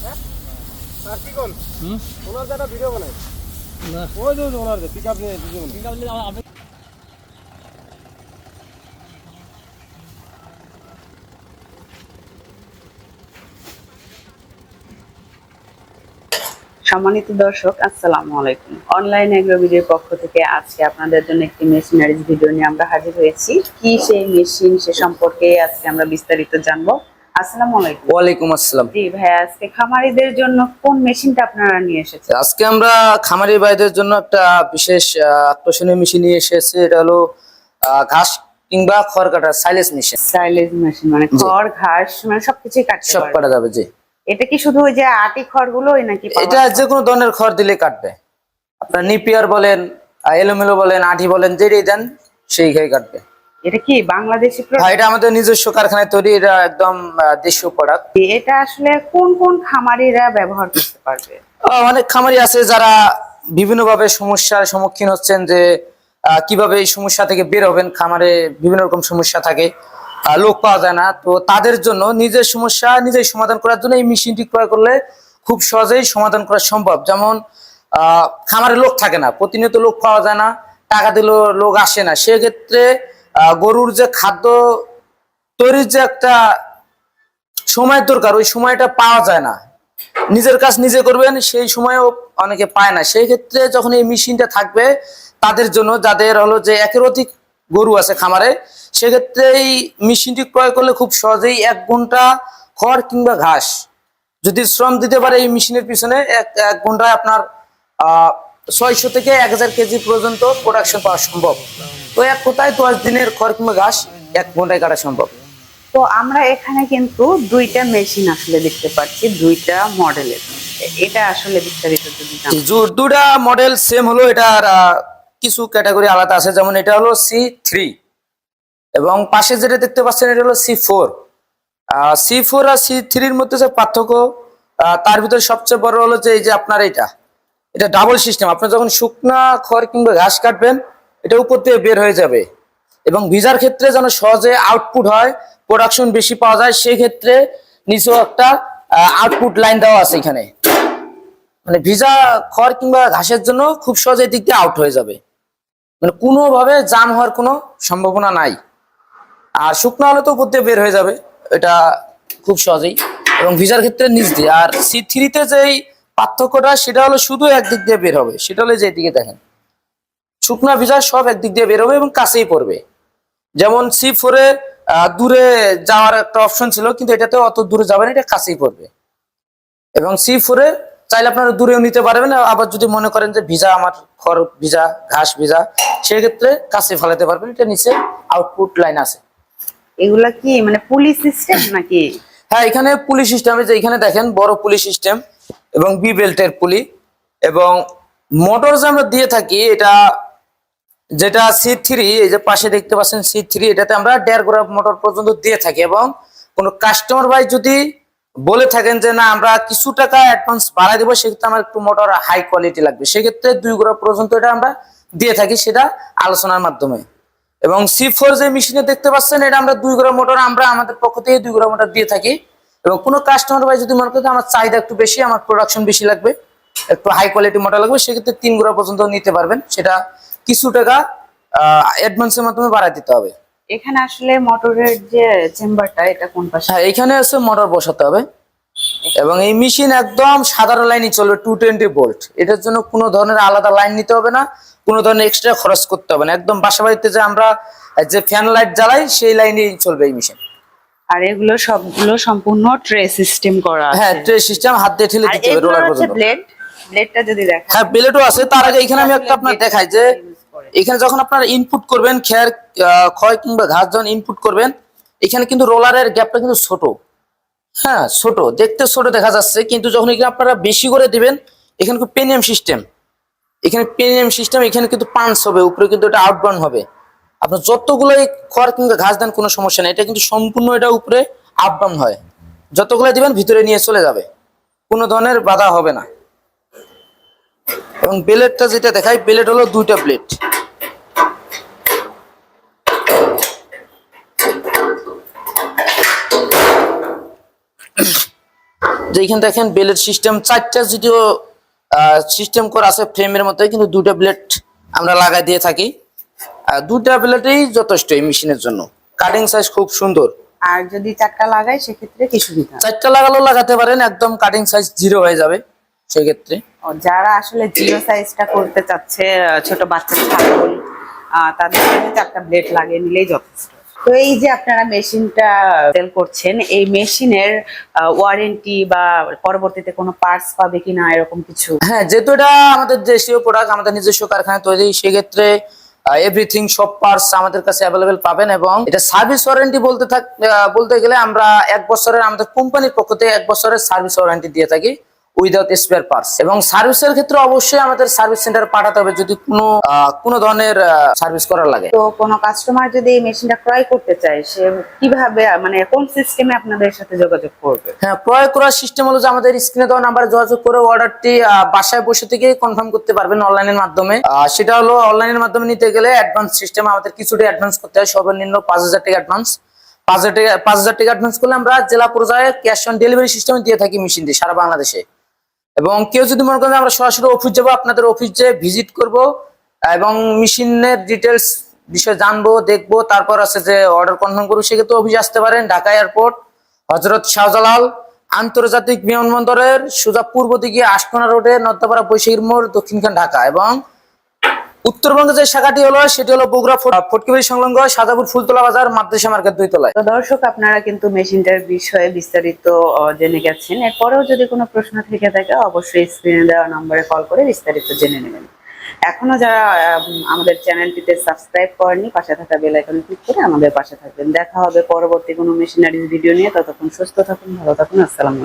আর কি কোন ওনার একটা ভিডিও বানাই না ওই যে ওনার পিকআপ নিয়ে পিকআপ নিয়ে আপনি সম্মানিত দর্শক, আসসালামু আলাইকুম। অনলাইন এগ্রো ভিডিওর পক্ষ থেকে আজকে আপনাদের জন্য একটি মেশিনারিজ ভিডিও নিয়ে আমরা হাজির হয়েছি। কি সেই মেশিন সে সম্পর্কে আজকে আমরা বিস্তারিত জানবো। আসসালামু আলাইকুম। ওয়ালাইকুম আসসালাম। জি ভাই, আজকে খামারিদের জন্য কোন মেশিনটা আপনারা নিয়ে এসেছেন? আজকে আমরা খামারি ভাইদের জন্য একটা বিশেষ আকর্ষণীয় মেশিন নিয়ে এসেছি। এটা হলো ঘাস কিংবা খড় কাটার সাইলেজ মেশিন। সাইলেজ মেশিন মানে খড় ঘাস মানে সবকিছুই কাটতে সব পারবে? কাটা যাবে। জি। এটা কি শুধু ওই যে আটি খড়গুলোই নাকি? এটা যে কোনো ধরনের খড় দিলে কাটবে। আপনার নিপিয়ার বলেন, এলোমেলো বলেন, আঠি বলেন, যেটাই দেন সেই খেয়ে কাটবে। এটা কি বাংলাদেশি হ্যাঁ, এটা আমাদের নিজস্ব কারখানায় তৈরি। এটা একদম দেশীয় প্রোডাক্ট। এটা আসলে কোন কোন খামারিরা ব্যবহার করতে পারবে? অনেক খামারি আছে যারা বিভিন্নভাবে সমস্যার সম্মুখীন হচ্ছেন, যে কিভাবে এই সমস্যা থেকে বের হবেন। খামারে বিভিন্ন রকম সমস্যা থাকে, লোক পাওয়া যায় না। তো তাদের জন্য নিজের সমস্যা নিজেই সমাধান করার জন্য এই মেশিনটি ক্রয় করলে খুব সহজেই সমাধান করা সম্ভব। যেমন খামারে লোক থাকে না, প্রতিনিয়ত লোক পাওয়া যায় না, টাকা দিলেও লোক আসে না। সেক্ষেত্রে গরুর যে খাদ্য তৈরির যে একটা সময়ের দরকার, ওই সময়টা পাওয়া যায় না। নিজের কাজ নিজে করবেন, সেই সময়ও অনেকে পায় না। সেই ক্ষেত্রে যখন এই মেশিনটা থাকবে তাদের জন্য, যাদের হলো যে একের অধিক গরু আছে খামারে, সেক্ষেত্রে এই মেশিনটি ক্রয় করলে খুব সহজেই 1 ঘন্টা খড় কিংবা ঘাস যদি শ্রম দিতে পারে এই মেশিনের পিছনে, এক ঘন্টায় আপনার 600 থেকে 1000 কেজি পর্যন্ত প্রোডাকশন পাওয়া সম্ভব। তো এক কথায় 10 দিনের খড় কিংবা ঘাস 1 ঘন্টায় কাটা সম্ভব। তো আমরা এখানে কিন্তু দুইটা মেশিন আসলে দেখতে পাচ্ছি, দুইটা মডেলের। এটা আসলে বিস্তারিত যদি জানেন। দুটা মডেল সেম হলো, এটার কিছু ক্যাটাগরি আলাদা আছে। যেমন এটা হলো C3 এবং পাশে যেটা দেখতে পাচ্ছেন এটা হলো C4। C4 আর C3-র মধ্যে যে পার্থক্য, তার ভিতরে সবচেয়ে বড় হলো যে এই যে আপনার এটা ডাবল সিস্টেম। আপনি যখন শুকনা খড় কিংবা ঘাস কাটবেন, এটা উপর দিয়ে বের হয়ে যাবে। এবং ভিজার ক্ষেত্রে যেন সহজে আউটপুট হয়, প্রোডাকশন বেশি পাওয়া যায়, সেই ক্ষেত্রে নিচেও একটা আউটপুট লাইন দেওয়া আছে এখানে। মানে ভিজা খড় কিংবা ঘাসের জন্য খুব সহজে দিক দিয়ে আউট হয়ে যাবে, মানে কোনোভাবে জাম হওয়ার কোনো সম্ভাবনা নাই। আর শুকনো হলে তো উপর দিয়ে বের হয়ে যাবে, এটা খুব সহজেই। এবং ভিজার ক্ষেত্রে নিচ দিয়ে। আর C3-তে যেই পার্থক্যটা, সেটা হলো শুধু একদিক দিয়ে বের হবে। সেটা হলো যে এদিকে দেখেন, শুকনা ভিজা সব একদিক দিয়ে বের হবে এবং কাছেই পড়বে। যেমন C4-এ দূরে যাওয়ার একটা অপশন ছিল, কিন্তু এটাতে অত দূরে যাবে না, এটা কাছেই পড়বে। এবং C4-এ চাইলে আপনারা দূরেও নিতে পারবেন। আবার যদি মনে করেন যে ভিজা, আমার খড় ভিজা, ঘাস ভিজা, সেক্ষেত্রে কাছে ফেলাতে পারবেন। এটা নিচে আউটপুট লাইন আছে। এগুলা কি মানে পুলি সিস্টেম নাকি? হ্যাঁ, এখানে পুলি সিস্টেম। যে এখানে দেখেন বড় পুলি সিস্টেম এবং বি বেল্টের পুলি। এবং মোটর যে আমরা দিয়ে থাকি, এটা যেটা C3, এই যে পাশে দেখতে পাচ্ছেন C3, এটাতে আমরা 1.5 গোড়া মোটর পর্যন্ত দিয়ে থাকি। এবং কোনো কাস্টমার ভাই যদি বলে থাকেন যে না, আমরা কিছু টাকা অ্যাডভান্স বাড়াই দেবো, সেক্ষেত্রে আমার একটু মোটর হাই কোয়ালিটি লাগবে, সেক্ষেত্রে 2 গোড়া পর্যন্ত এটা আমরা দিয়ে থাকি, সেটা আলোচনার মাধ্যমে। এবং C4 যে মেশিনে দেখতে পাচ্ছেন, এটা আমরা 2 গোড়া মোটর আমরা আমাদের পক্ষ থেকে 2 গোড়া মোটর দিয়ে থাকি। এবং কোনো কাস্টমার ভাই যদি মনে করেন আমার চাহিদা একটু বেশি, আমার প্রোডাকশন বেশি লাগবে, একটু হাই কোয়ালিটি মোটর লাগবে, সেক্ষেত্রে 3 গোড়া পর্যন্ত নিতে পারবেন। সেটা কিছু টাকা অ্যাডভান্সের মাধ্যমে বাড়াই দিতে হবে। এখানে আসলে মোটরের যে চেম্বারটা, এটা কোন পাশে? হ্যাঁ, এখানে আছে মোটর বসাতে হবে। এবং এই মেশিন একদম সাধারণ লাইনই চলবে, 220 ভোল্ট। এটার জন্য কোনো ধরনের আলাদা লাইন নিতে হবে না, কোনো ধরনের এক্সট্রা খরচ করতে হবে না। একদম বাসা বাড়িতে যে আমরা যে ফ্যান লাইট জ্বালাই, সেই লাইনেই চলবে এই মেশিন। আর এগুলো সবগুলো সম্পূর্ণ ট্রে সিস্টেম করা আছে? হ্যাঁ, ট্রে সিস্টেম, হাত দিয়ে ঠেলে দিতে হবে রোলার পর্যন্ত। ব্লেডটা যদি দেখা। হ্যাঁ, ব্লেডও আছে। তার আগে এখানে আমি একটা আপনার দেখাই যে এখানে যখন আপনারা ইনপুট করবেন, খড় কিংবা ঘাস যখন ইনপুট করবেন, এখানে কিন্তু রোলারের গ্যাপটা কিন্তু ছোট। হ্যাঁ, ছোট দেখতে, ছোট দেখা যাচ্ছে, কিন্তু যখন এখানে আপনারা বেশি করে দিবেন, এখানে পেনিয়াম সিস্টেম, এখানে কিন্তু পাঞ্চ হবে উপরে, কিন্তু এটা আউটবার্ন হবে। আপনার যতগুলো খড় কিংবা ঘাস দেন কোনো সমস্যা নেই, এটা কিন্তু সম্পূর্ণ এটা উপরে আপডাউন হয়। যতগুলো দিবেন ভিতরে নিয়ে চলে যাবে, কোনো ধরনের বাধা হবে না। এবং ব্লেডটা যেটা দেখাই, ব্লেড হলো 2টা ব্লেড। যেখানে দেখেন বেলের সিস্টেম 4টা যদিও সিস্টেম করা আছে ফ্রেমের মধ্যে, কিন্তু 2টা ব্লেড আমরা লাগাই দিয়ে থাকি। 2টা ব্লেডই যথেষ্ট এই মেশিনের জন্য। কাটিং সাইজ খুব সুন্দর। আর যদি 4টা লাগাই সেক্ষেত্রে কি সুবিধা? 4টা লাগালেও লাগাতে পারেন, একদম কাটিং সাইজ 0 হয়ে যাবে সেক্ষেত্রে। যারা আসলে জিরো সাইজটা করতে চাচ্ছে, ছোট বাচ্চা ছাগল, তাদের জন্য 4টা ব্লেড লাগিয়ে নিলেই যথেষ্ট। তো এই যে আপনারা মেশিনটা সেল করছেন, এই মেশিনের ওয়ারেন্টি বা পরবর্তীতে কোনো পার্টস পাবে কিনা এরকম কিছু? হ্যাঁ, যেহেতু এটা আমাদের দেশীয় প্রোডাক্ট, আমাদের নিজস্ব কারখানায় তৈরি, সেক্ষেত্রে এভরিথিং সব পার্টস আমাদের কাছে অ্যাভেলেবেল পাবেন। এবং এটা সার্ভিস ওয়ারেন্টি বলতে গেলে আমরা 1 বছরের, আমাদের কোম্পানির পক্ষ থেকে 1 বছরের সার্ভিস ওয়ারেন্টি দিয়ে থাকি উইদাউট স্পেয়ার পার্টস। এবং সার্ভিসের ক্ষেত্রে অবশ্যই আমাদের সার্ভিস সেন্টারে পাঠাতে হবে যদি কোনো ধরনের সার্ভিস করা লাগে। তো কোনো কাস্টমার যদি এই মেশিনটা ক্রয় করতে চায়, সে কিভাবে, মানে কোন সিস্টেমে আপনাদের সাথে যোগাযোগ করবে? হ্যাঁ, ক্রয় করার সিস্টেম হলো যে আমাদের স্ক্রিনে দেওয়া নাম্বারে যোগাযোগ করে অর্ডারটি বাসায় বসে থেকে কনফার্ম করতে পারবেন অনলাইনের মাধ্যমে। সেটা হলো অনলাইনের মাধ্যমে নিতে গেলে অ্যাডভান্স সিস্টেম, আমাদের কিছুটা অ্যাডভান্স করতে হয়, সর্বনিম্ন 5,000 টাকা অ্যাডভান্স। 5,000 টাকা অ্যাডভান্স করলে আমরা জেলা পর্যায়ে ক্যাশ অন ডেলিভারি সিস্টেমে দিয়ে থাকি মেশিন দিয়ে সারা বাংলাদেশে। এবং কেউ যদি মনে করেন আমরা সরাসরি অফিস যাবো, আপনাদের অফিস যেয়ে ভিজিট করব এবং মেশিনের ডিটেলস বিষয়ে জানবো, দেখবো, তারপর আছে যে অর্ডার কনফার্ম করবো, সেক্ষেত্রে অফিসে আসতে পারেন। ঢাকা এয়ারপোর্ট, হযরত শাহজালাল আন্তর্জাতিক বিমানবন্দরের সোজা পূর্ব দিকে আশকোনা রোডে, নর্দাপাড়া বৈশাখীর মোড়, দক্ষিণখান ঢাকা। এবং উত্তরবঙ্গে যে শাখাটি হলো সেটি হলো বগুড়া ফটকিবাড়ি সংলগ্ন সাজাপুর ফুলতলা বাজার মাদ্রাসা মার্কেট 2 তলায়। তো দর্শক, আপনারা কিন্তু মেশিনটার বিষয়ে বিস্তারিত জেনে গেছেন। এরপরেও যদি কোনো প্রশ্ন থেকে থাকে অবশ্যই স্ক্রিনে দেওয়া নম্বরে কল করে বিস্তারিত জেনে নেবেন। এখনো যারা আমাদের চ্যানেলটিতে সাবস্ক্রাইব করেননি, পাশে থাকা বেল আইকনে ক্লিক করে আমাদের পাশে থাকবেন। দেখা হবে পরবর্তী কোনো মেশিনারিজ ভিডিও নিয়ে। ততক্ষণ সুস্থ থাকুন, ভালো থাকুন। আসসালামু আলাইকুম।